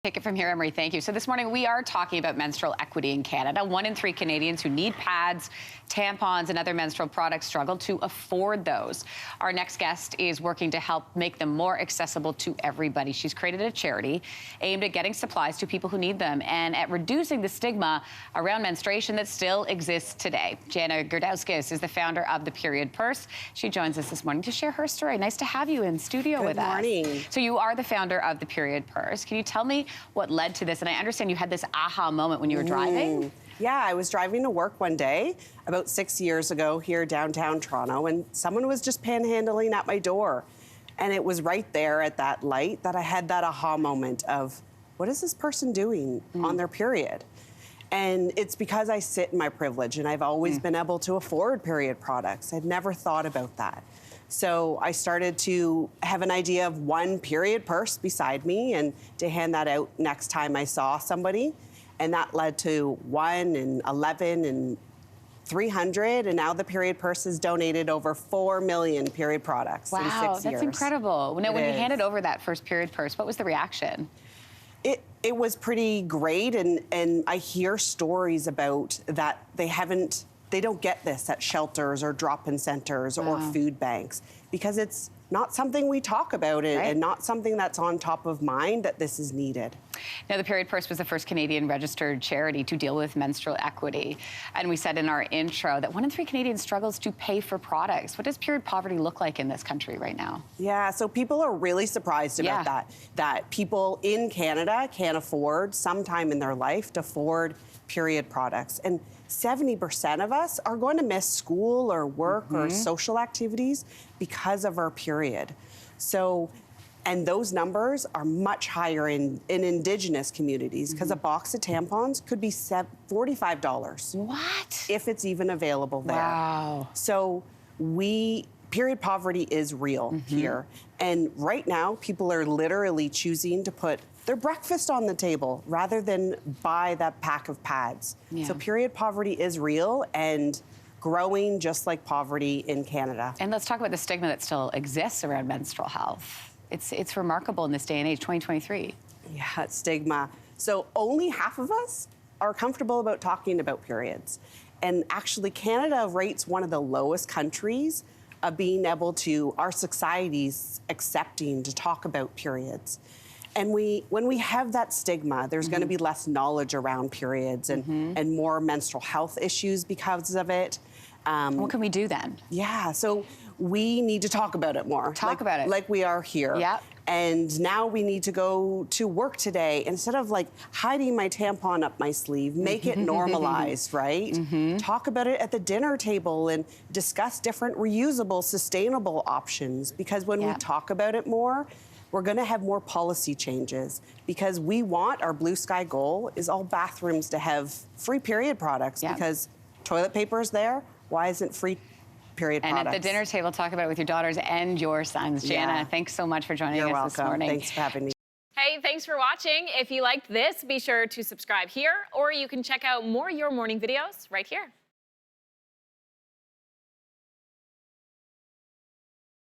Take it from here, Anne-Marie. Thank you. So this morning we are talking about menstrual equity in Canada. 1 in 3 Canadians who need pads, tampons, and other menstrual products struggle to afford those. Our next guest is working to help make them more accessible to everybody. She's created a charity aimed at getting supplies to people who need them and at reducing the stigma around menstruation that still exists today. Jana Gerdowskis is the founder of the Period Purse. She joins us this morning to share her story. Nice to have you in studio with us. Good morning. So you are the founder of the Period Purse. Can you tell me what led to this? And I understand you had this aha moment when you were driving. Yeah, I was driving to work one day about 6 years ago here downtown Toronto, and someone was just panhandling at my door. And it was right there at that light that I had that aha moment of, what is this person doing on their period? And it's because I sit in my privilege, and I've always been able to afford period products. I'd never thought about that. So I started to have an idea of one period purse beside me and to hand that out next time I saw somebody. And that led to 1 and 11 and 300. And now the Period Purse has donated over 4 million period products in 6 years. Wow, that's incredible. Now, when you handed over that first Period Purse, what was the reaction? It was pretty great. And I hear stories about that they don't get this at shelters or drop-in centers or food banks because it's not something we talk about and not something that's on top of mind that this is needed. Now, the Period Purse was the first Canadian registered charity to deal with menstrual equity. And we said in our intro that 1 in 3 Canadians struggles to pay for products. What does period poverty look like in this country right now? Yeah, so people are really surprised about that people in Canada can't afford sometime in their life to afford period products. And 70% of us are going to miss school or work or social activities because of our period. So, and those numbers are much higher in Indigenous communities because a box of tampons could be $45. What? If it's even available there. Wow. So period poverty is real here. And right now, people are literally choosing to put their breakfast on the table rather than buy that pack of pads. So period poverty is real and growing just like poverty in Canada. And let's talk about the stigma that still exists around menstrual health. It's remarkable in this day and age, 2023. Yeah, stigma. So only half of us are comfortable about talking about periods. And actually, Canada rates one of the lowest countries of being able to, our society's accepting to talk about periods. And when we have that stigma, there's going to be less knowledge around periods and more menstrual health issues because of it. What can we do then? Yeah, so we need to talk about it more. Talk about it. Like we are here. Yep. And now we need to go to work today. Instead of like hiding my tampon up my sleeve, make it normalized, right? Talk about it at the dinner table and discuss different reusable, sustainable options. Because when we talk about it more, we're going to have more policy changes because we want, our blue sky goal is all bathrooms to have free period products because toilet paper is there. Why isn't free period products? And at the dinner table, talk about it with your daughters and your sons. Jana, thanks so much for joining us this morning. Thanks for having me. Hey, thanks for watching. If you liked this, be sure to subscribe here, or you can check out more Your Morning videos right here.